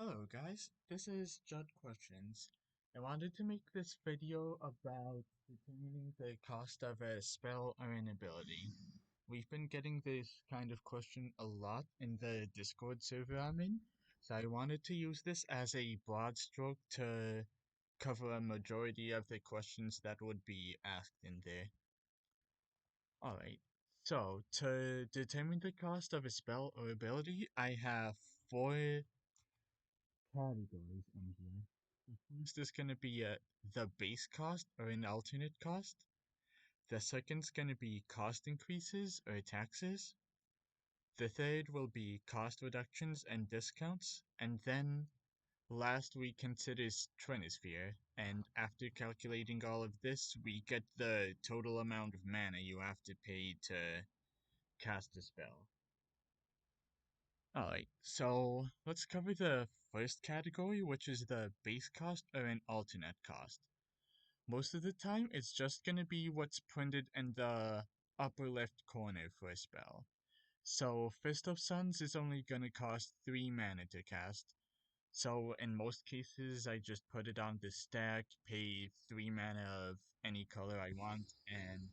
Hello guys, this is Judd Questions. I wanted to make this video about determining the cost of a spell or an ability. We've been getting this kind of question a lot in the Discord server I'm in, so I wanted to use this as a broad stroke to cover a majority of the questions that would be asked in there. Alright, so to determine the cost of a spell or ability, I have four categories in here. The first is going to be the base cost or an alternate cost. The second is going to be cost increases or taxes. The third will be cost reductions and discounts. And then last we consider Trinisphere. And after calculating all of this, we get the total amount of mana you have to pay to cast a spell. Alright, so let's cover the first category, which is the base cost or an alternate cost. Most of the time, it's just gonna be what's printed in the upper left corner for a spell. So, Fist of Suns is only gonna cost 3 mana to cast. So, in most cases, I just put it on the stack, pay 3 mana of any color I want, and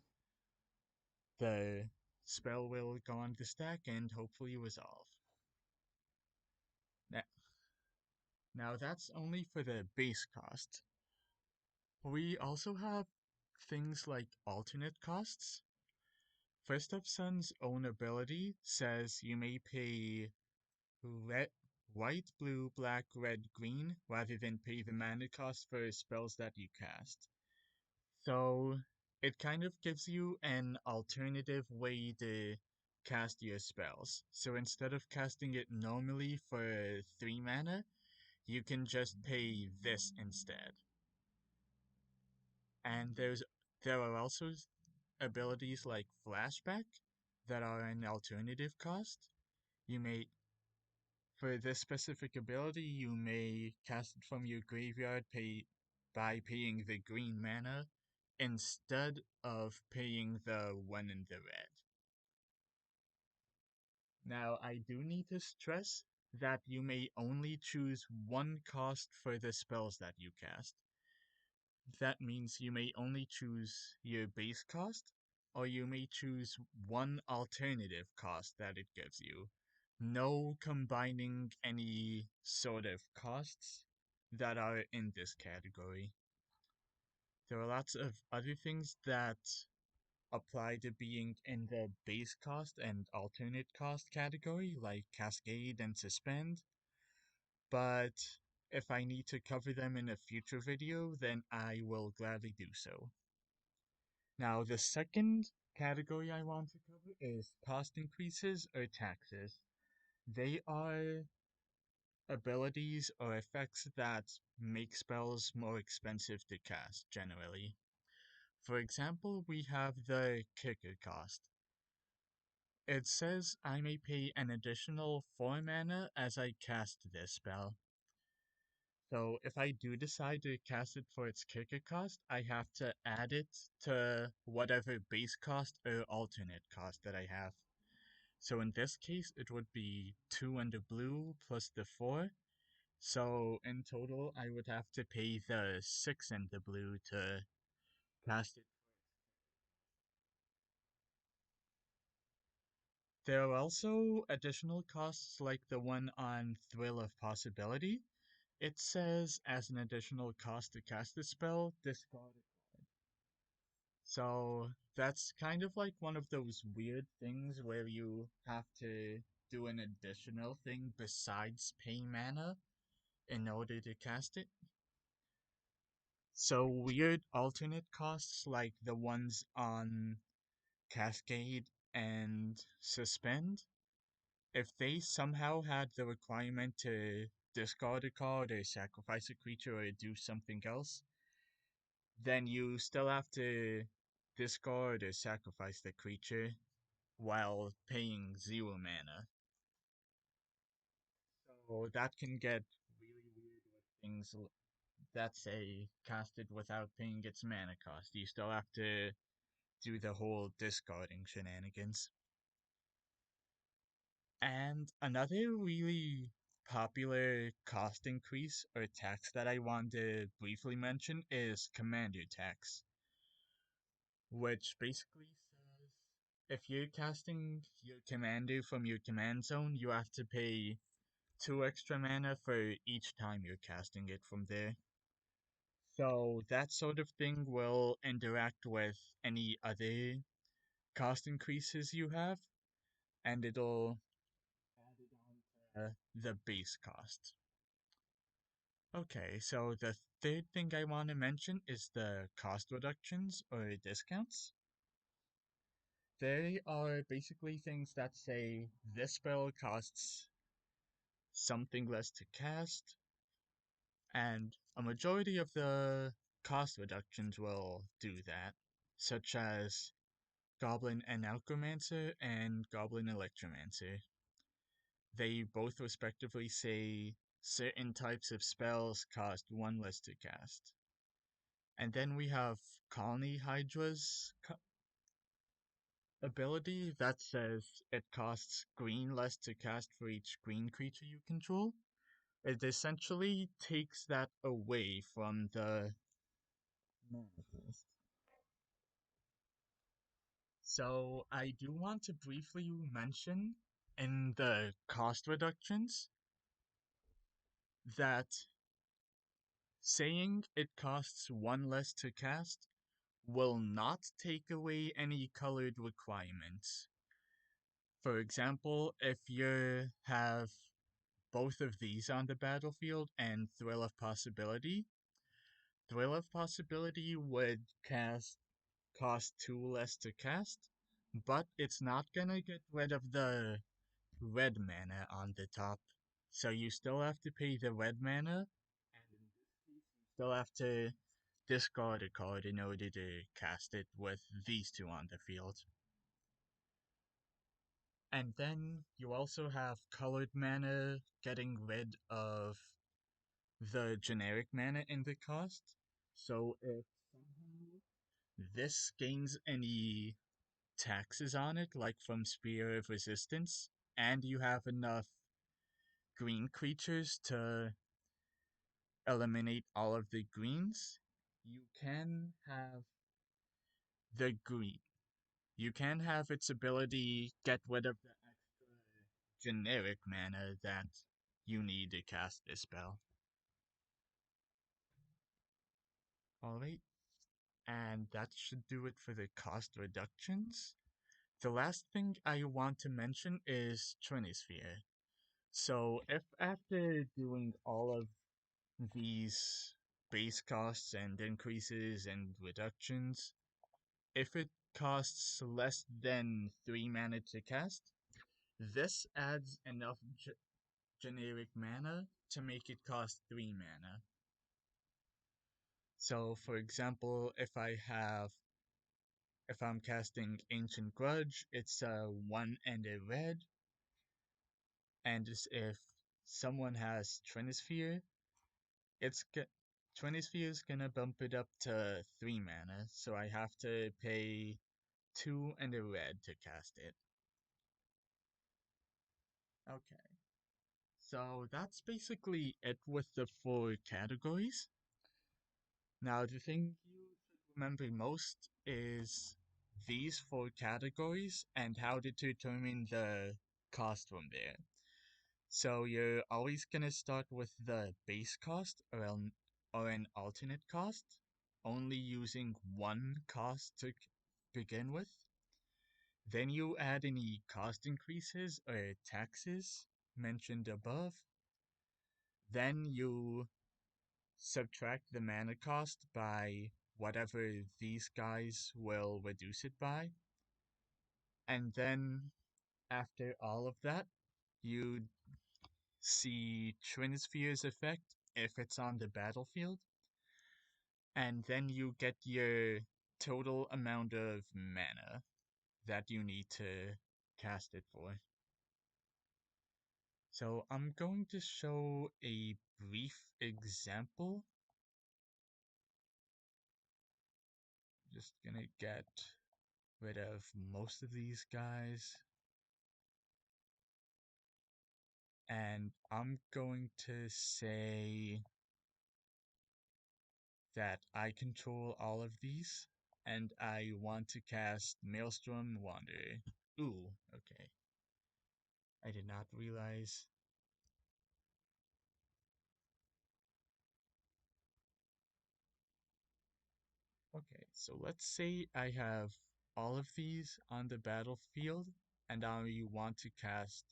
the spell will go on the stack and hopefully resolve. Now that's only for the base cost. We also have things like alternate costs. First of Sun's own ability says you may pay red, white, blue, black, red, green, rather than pay the mana cost for spells that you cast. So it kind of gives you an alternative way to cast your spells. So instead of casting it normally for 3 mana, you can just pay this instead. And there are also abilities like Flashback that are an alternative cost. You may For this specific ability, you may cast it from your graveyard by paying the green mana instead of paying the one in the red. Now, I do need to stress that you may only choose one cost for the spells that you cast. That means you may only choose your base cost, or you may choose one alternative cost that it gives you. No combining any sort of costs that are in this category. There are lots of other things that apply to being in the base cost and alternate cost category, like Cascade and Suspend, but if I need to cover them in a future video, then I will gladly do so. Now, the second category I want to cover is cost increases or taxes. They are abilities or effects that make spells more expensive to cast, generally. For example, we have the kicker cost. It says I may pay an additional 4 mana as I cast this spell. So if I do decide to cast it for its kicker cost, I have to add it to whatever base cost or alternate cost that I have. So in this case, it would be 2 under blue plus the 4. So in total, I would have to pay the 6 in the blue to cast it. There are also additional costs like the one on Thrill of Possibility. It says as an additional cost to cast the spell, discard it. So that's kind of like one of those weird things where you have to do an additional thing besides pay mana in order to cast it. So weird alternate costs like the ones on Cascade and Suspend, if they somehow had the requirement to discard a card or sacrifice a creature or do something else, then you still have to discard or sacrifice the creature while paying 0 mana. So that can get really weird with things that say casted without paying its mana cost. You still have to do the whole discarding shenanigans. And another really popular cost increase or tax that I want to briefly mention is commander tax, which basically says if you're casting your commander from your command zone, you have to pay 2 extra mana for each time you're casting it from there. So that sort of thing will interact with any other cost increases you have, and it'll add it on to the base cost. Okay, so the third thing I want to mention is the cost reductions or discounts. They are basically things that say this spell costs something less to cast, and a majority of the cost reductions will do that, such as Goblin Analchomancer and Goblin Electromancer. They both respectively say certain types of spells cost 1 less to cast. And then we have Colony Hydra's ability that says it costs green less to cast for each green creature you control. It essentially takes that away from the mana cost. So I do want to briefly mention in the cost reductions that saying it costs 1 less to cast will not take away any colored requirements. For example, if you have both of these on the battlefield and Thrill of Possibility would cost 2 less to cast, but it's not gonna get rid of the red mana on the top. So you still have to pay the red mana, and in this case, you still have to discard a card in order to cast it with these two on the field. And then you also have colored mana getting rid of the generic mana in the cost. So if somehow this gains any taxes on it, like from Spear of Resistance, and you have enough green creatures to eliminate all of the greens, you can have the green. You can have its ability get rid of the extra generic mana that you need to cast this spell. Alright, and that should do it for the cost reductions. The last thing I want to mention is Trinisphere. So if after doing all of these base costs and increases and reductions, if it costs less than 3 mana to cast, this adds enough generic mana to make it cost 3 mana. So for example, if I'm casting Ancient Grudge, it's a 1 and a red, and if someone has Trinisphere, it's Trinisphere is gonna bump it up to 3 mana, so I have to pay 2 and a red to cast it. Okay, so that's basically it with the 4 categories. Now, the thing you should remember most is these 4 categories and how to determine the cost from there. So you're always gonna start with the base cost or an alternate cost, only using one cost to begin with. Then you add any cost increases or taxes mentioned above. Then you subtract the mana cost by whatever these guys will reduce it by. And then after all of that, you see Trinisphere's effect if it's on the battlefield. And then you get your total amount of mana that you need to cast it for. So I'm going to show a brief example. Just gonna get rid of most of these guys. And I'm going to say that I control all of these, and I want to cast Maelstrom Wanderer. Ooh, okay. I did not realize. Okay, so let's say I have all of these on the battlefield, and I want to cast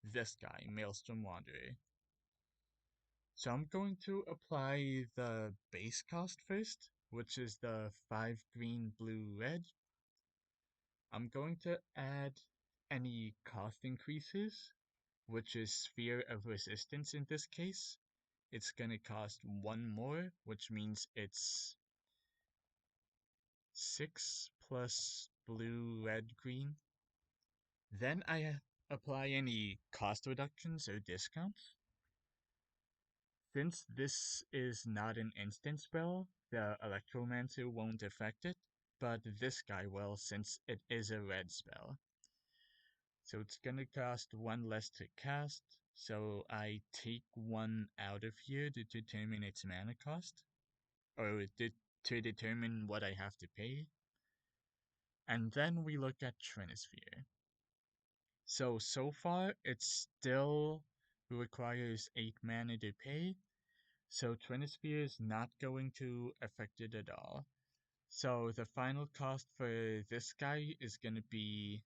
this guy, Maelstrom Wanderer. So I'm going to apply the base cost first, which is the 5 green, blue, red. I'm going to add any cost increases, which is Sphere of Resistance in this case. It's gonna cost 1 more, which means it's 6 plus blue, red, green. Then I apply any cost reductions or discounts. Since this is not an instant spell, the Electromancer won't affect it, but this guy will since it is a red spell. So it's gonna cost 1 less to cast, so I take 1 out of here to determine its mana cost, or to determine what I have to pay. And then we look at Trinisphere. So far, it still requires 8 mana to pay, so Trinisphere is not going to affect it at all. So the final cost for this guy is going to be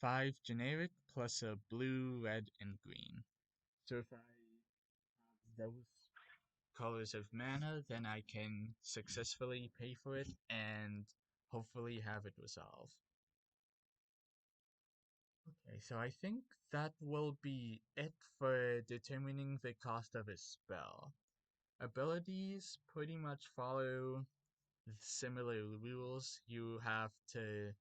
5 generic plus a blue, red, and green. So if I have those colors of mana, then I can successfully pay for it and hopefully have it resolve. Okay, so I think that will be it for determining the cost of a spell. Abilities pretty much follow similar rules. You have to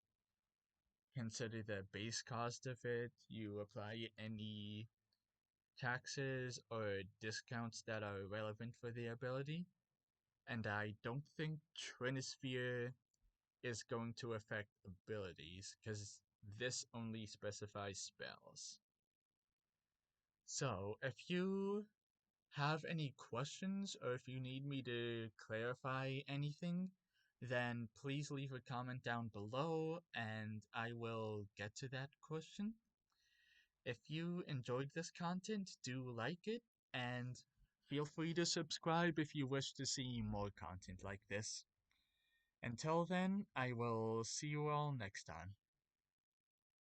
consider the base cost of it, you apply any taxes or discounts that are relevant for the ability, and I don't think Trinisphere is going to affect abilities, because this only specifies spells. So, if you have any questions or if you need me to clarify anything, then please leave a comment down below and I will get to that question. If you enjoyed this content, do like it and feel free to subscribe if you wish to see more content like this. Until then, I will see you all next time.